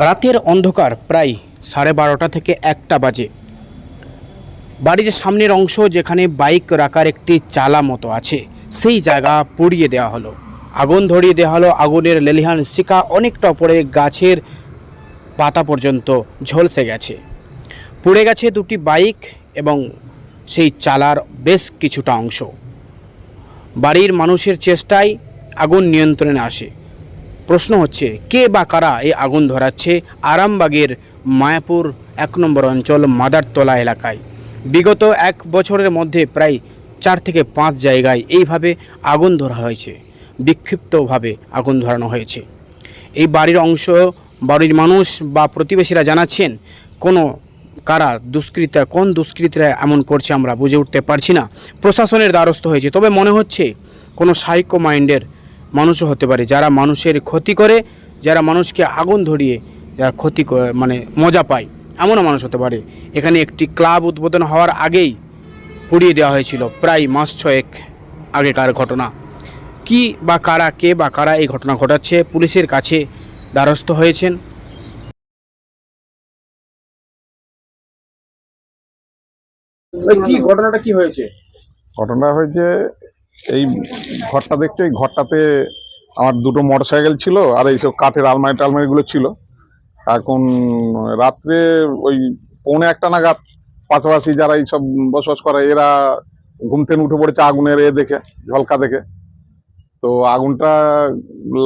রাতের অন্ধকার প্রায় 12:30 থেকে 1টা বাজে। বাড়ির সামনের অংশ যেখানে বাইক রাখার একটি চালা মতো আছে সেই জায়গা পুড়িয়ে দেওয়া হলো, আগুন ধরিয়ে দেওয়া হলো। আগুনের লেলিহান শিখা অনেকটা উপরে গাছের পাতা পর্যন্ত ঝলসে গেছে। পুড়ে গেছে দুটি বাইক এবং সেই চালার বেশ কিছুটা অংশ। বাড়ির মানুষের চেষ্টায় আগুন নিয়ন্ত্রণে আসে। প্রশ্ন হচ্ছে কে বা কারা এই আগুন ধরাচ্ছে আরামবাগের মায়াপুর 1 নম্বর অঞ্চল মাদারতলা এলাকায়। বিগত 1 বছরের মধ্যে প্রায় 4 থেকে 5 জায়গায় এইভাবে আগুন ধরা হয়েছে, বিক্ষিপ্তভাবে আগুন ধরানো হয়েছে। এই বাড়ির অংশ, বাড়ির মানুষ বা প্রতিবেশীরা জানাচ্ছেন কোনো কারা দুষ্কৃতীরা, কোন দুষ্কৃতীরা এমন করছে আমরা বুঝে উঠতে পারছি না। প্রশাসনের দ্বারস্থ হয়েছে, তবে মনে হচ্ছে কোনো সাইকো মাইন্ডের মানুষও হতে পারে, যারা মানুষের ক্ষতি করে, যারা মানুষকে আগুন ধরিয়ে যারা ক্ষতি মানে মজা পায়, এমনও মানুষ হতে পারে। এখানে একটি ক্লাব উদ্বোধন হওয়ার আগেই পুড়িয়ে দেওয়া হয়েছিল, প্রায় মাস 6 আগেকার ঘটনা। কি বা কারা, কে বা কারা এই ঘটনা ঘটাচ্ছে পুলিশের কাছে দ্বারস্থ হয়েছেন। কি ঘটনাটা কি হয়েছে? ঘটনা হয়েছে এই ঘরটা দেখছো, এই ঘরটাতে আমার 2টো মোটরসাইকেল ছিল আর এইসব কাঠের আলমারিগুলো ছিল। এখন রাত্রে ওই 1:45 নাগাদ পাশাপাশি যারা এইসব বসবাস করে এরা ঘুম থেকে উঠে পড়েছে আগুনের দেখে, ঝলকা দেখে। তো আগুনটা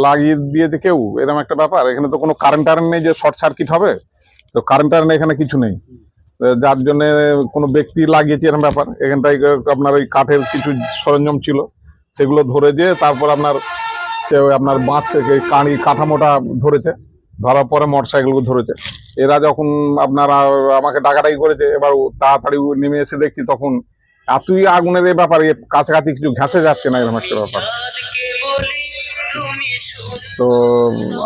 লাগিয়ে দিয়েছে কেউ, এরকম একটা ব্যাপার। এখানে তো কোনো কারেন্ট নেই যে শর্ট সার্কিট হবে, তো কারেন্ট এখানে কিছু নেই, যার জন্য কোনো ব্যক্তি লাগিয়েছে এরকম ব্যাপার। এখানটায় আপনার ওই কাঠের কিছু সরঞ্জাম ছিল, সেগুলো ধরে দিয়ে তারপর আপনার বাঁশ কাঁড়ি কাঠামোটা ধরেছে, ধরার পরে মোটরসাইকেলগুলো ধরেছে। এরা যখন আপনারা আমাকে ডাকাডাকি করেছে, এবার তাড়াতাড়ি নেমে এসে দেখছি তখন এতই আগুনের এই ব্যাপার, কাছাকাছি কিছু ঘেঁষে যাচ্ছে না, এরকম একটা ব্যাপার। তো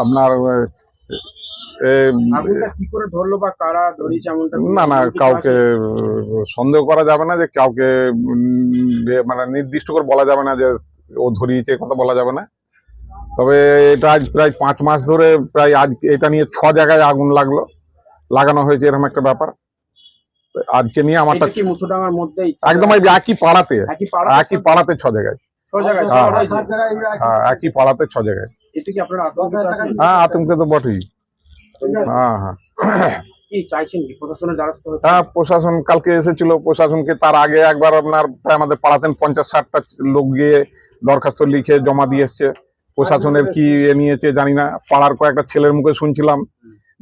আপনার কি করে ধরলো বা কারা ধরিয়েছে এমনটা না কাউকে সন্দেহ করা যাবে না, যে কাউকে মানে নির্দিষ্ট করে বলা যাবে না যে ও ধরিয়েছে, কথা বলা যাবে না। তবে এটা আজ প্রায় 5 মাস ধরে, প্রায় আজ এটা নিয়ে 6 জায়গায় আগুন লাগানো হয়েছে, এরকম একটা ব্যাপার। আজকে নিয়ে আমারটা একদম একই পাড়াতে 6 জায়গায়, একই পাড়াতে 6 জায়গায়। হ্যাঁ, আতঙ্কে তো বটেই। হ্যাঁ, প্রশাসন কালকে এসেছিল। প্রশাসনকে তার আগে একবার আপনার প্রায় আমাদের পাড়াতেন 50-60টা লোক গিয়ে দরখাস্ত লিখে জমা দিয়ে এসছে। প্রশাসনের কি নিয়েছে জানি না। পাড়ার কয়েকটা ছেলের মুখে শুনছিলাম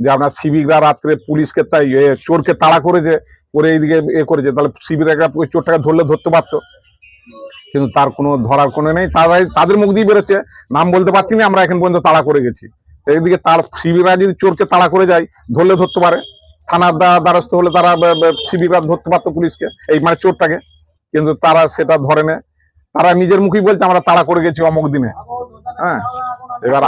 যে আপনার সিভিকরা রাত্রে পুলিশকে তাই চোরকে তাড়া করেছে, করে এইদিকে করেছে, তাহলে সিভিকরা ওই চোরটাকে ধরতে পারতো, কিন্তু তার কোনো ধরার কোনো নেই। তাদের মুখ দিয়ে বেরোচ্ছে, নাম বলতে পারছি না, আমরা এখন পর্যন্ত তাড়া করে গেছি। এইদিকে তার শিবিররা যদি চোরকে তাড়া করে যায়, ধরতে পারে, থানার দ্বারস্থ হলে তারা শিবিররা ধরতে পারতো পুলিশকে, এই মানে চোরটাকে, কিন্তু তারা সেটা ধরে না। তারা নিজের মুখেই বলছে আমরা তাড়া করে গেছি অমুক দিনে। হ্যাঁ, এবার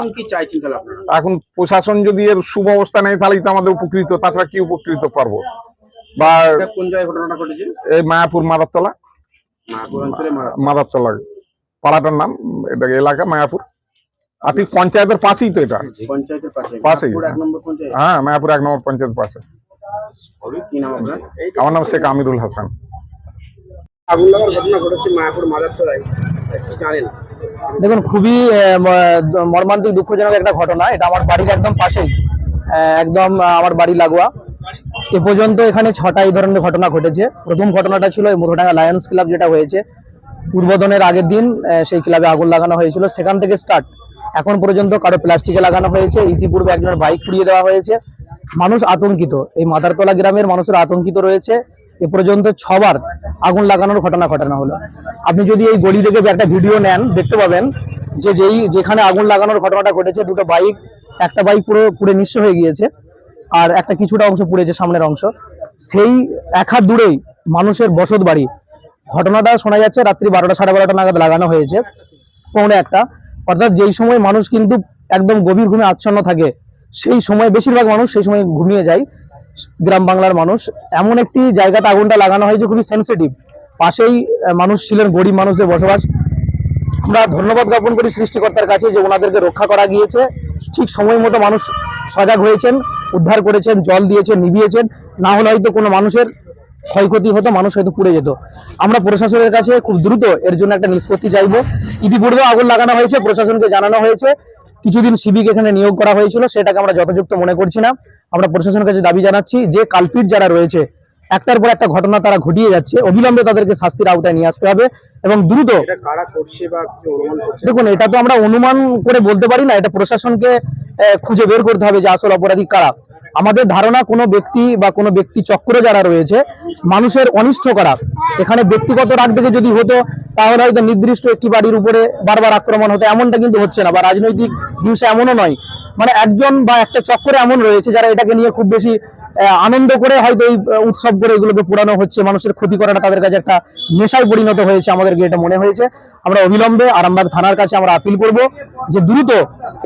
এখন প্রশাসন যদি এর সুব্যবস্থা নেই তাহলেই তো আমাদের উপকৃত, তাছাড়া কি উপকৃত পারবো। বা কোন জায়গায় ঘটনাটা ঘটেছে? এই মায়াপুর মাদারতলা পাড়াটার নাম, এটা এলাকা মায়াপুর, আর ঠিক পঞ্চায়েতের পাশেই তো, এটা পাশেই। হ্যাঁ, মায়াপুর 1 নম্বর পঞ্চায়েতের পাশে। আমার নাম শেখ আমিরুল হাসান। আগুন লাগার ঘটনা ঘটেছে মায়াপুর মাদারতলায়, কি জানেন? দেখুন, খুবই মর্মান্তিক দুঃখজনক একটা ঘটনা। এটা আমার বাড়ির একদম পাশেই, একদম আমার বাড়ি লাগোয়া। এ পর্যন্ত এখানে 6টা এই ধরনের ঘটনা ঘটেছে। প্রথম ঘটনাটা ছিল এই মোটরডাঙ্গা লায়ন্স ক্লাব, যেটা হয়েছে উদ্বোধনের আগের দিন সেই ক্লাবে আগুন লাগানো হয়েছিল। সেখান থেকে স্টার্ট এখন পর্যন্ত কারো প্লাস্টিকে লাগানো হয়েছে, ইতিপূর্বে একজনের বাইক পুড়িয়ে দেওয়া হয়েছে। মানুষ আতঙ্কিত, এই মাদারতলা গ্রামের মানুষের আতঙ্কিত রয়েছে। এ পর্যন্ত 6বার আগুন লাগানোর ঘটনা হলো। আপনি যদি এই গলি থেকে একটা ভিডিও নেন, দেখতে পাবেন যে যেখানে আগুন লাগানোর ঘটনাটা ঘটেছে, 2টো বাইক, একটা বাইক পুরো নিঃস্ব হয়ে গিয়েছে, আর একটা কিছুটা অংশ পুড়েছে, সামনের অংশ। সেই 1 হাত দূরেই মানুষের বসত বাড়ি। ঘটনাটা শোনা যাচ্ছে রাত্রি 12টা 12:30 নাগাদ লাগানো হয়েছে, 1:45। অর্থাৎ যেই সময় মানুষ কিন্তু একদম গভীর ঘুমে আচ্ছন্ন থাকে, সেই সময় বেশিরভাগ মানুষ সেই সময় ঘুমিয়ে যায় গ্রাম বাংলার মানুষ। এমন একটি জায়গাতে আগুনটা লাগানো হয়েছে, খুবই সেন্সিটিভ। পাশেই মানুষ ছিলেন, গরিব মানুষের বসবাস। আমরা ধন্যবাদ জ্ঞাপন করি সৃষ্টিকর্তার কাছে যে ওনাদেরকে রক্ষা করা গিয়েছে, ঠিক সময় মতো মানুষ সজাগ হয়েছেন। উদ্ধার করেছেন, জল দিয়েছেন, নিভিয়েছেন, না হলে হয়তো কোনো মানুষের ক্ষয়ক্ষতি হতো, মানুষ হয়তো পুড়ে যেত। আমরা প্রশাসনের কাছে খুব দ্রুত এর জন্য একটা নিষ্পত্তি চাইবো। ইতিপূর্বে আগুন লাগানো হয়েছে, প্রশাসনকে জানানো হয়েছে, কিছুদিন সিভিক এখানে নিয়োগ করা হয়েছিল, সেটাকে আমরা যথাযথ মনে করছি না। আমরা প্রশাসনের কাছে দাবি জানাচ্ছি যে কালপিট যারা রয়েছে, একটার পর একটা ঘটনা তারা ঘটিয়ে যাচ্ছে, অবিলম্বে তাদেরকে শাস্তির আওতায় নিয়ে আসতে হবে এবং দ্রুত। দেখুন, এটা তো আমরা অনুমান করে বলতে পারি না, এটা প্রশাসনকে খুঁজে বের করতে হবে যে আসল অপরাধী কারা। আমাদের ধারণা কোনো ব্যক্তি বা কোনো ব্যক্তি চক্র যারা রয়েছে মানুষের অনিষ্ট করা, এখানে ব্যক্তিগত রাগ থেকে যদি হতো তাহলে হয়তো নির্দিষ্ট একটি বাড়ির উপরে বারবার আক্রমণ হতো, এমনটা কিন্তু হচ্ছে না, বা রাজনৈতিক হিংসা এমনও নয়। মানে একজন বা একটা চক্র এমন রয়েছে যারা এটাকে নিয়ে খুব বেশি আনন্দ করে হয়তো এই উৎসব করে এগুলোকে পুরানো হচ্ছে, মানুষের ক্ষতি করাটা তাদের কাছে একটা নেশায় পরিণত হয়েছে, আমাদেরকে এটা মনে হয়েছে। আমরা অবিলম্বে আরামবাগ থানার কাছে আমরা আপিল করব যে দ্রুত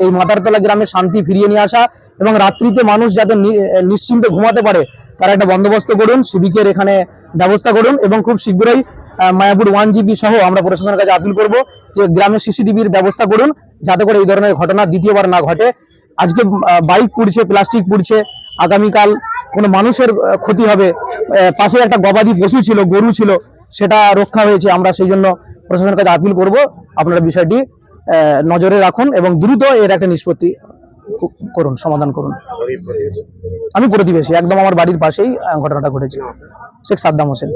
এই মাদারতলা গ্রামে শান্তি ফিরিয়ে নিয়ে আসা এবং রাত্রিতে মানুষ যাতে নিশ্চিন্তে ঘুমাতে পারে তারা একটা বন্দোবস্ত করুন, সিভিকের এখানে ব্যবস্থা করুন এবং খুব শীঘ্রই মায়াপুর 1GB সহ আমরা প্রশাসনের কাছে আপিল করব যে গ্রামে সিসিটিভির ব্যবস্থা করুন, যাতে করে এই ধরনের ঘটনা দ্বিতীয়বার না ঘটে। আজকে বাইক পুড়ছে, প্লাস্টিক পুড়ছে, আগামীকাল কোনো মানুষের ক্ষতি হবে। পাশে একটা গবাদি পশু ছিল, গরু ছিল, সেটা রক্ষা হয়েছে। আমরা সেই জন্য প্রশাসনের কাছে আপিল করব, আপনারা বিষয়টি নজরে রাখুন এবং দ্রুত এর একটা নিষ্পত্তি করুন, সমাধান করুন। আমি প্রতিবেশী, একদম আমার বাড়ির পাশেই ঘটনাটা ঘটেছে। শেখ সাদ্দাম হোসেন।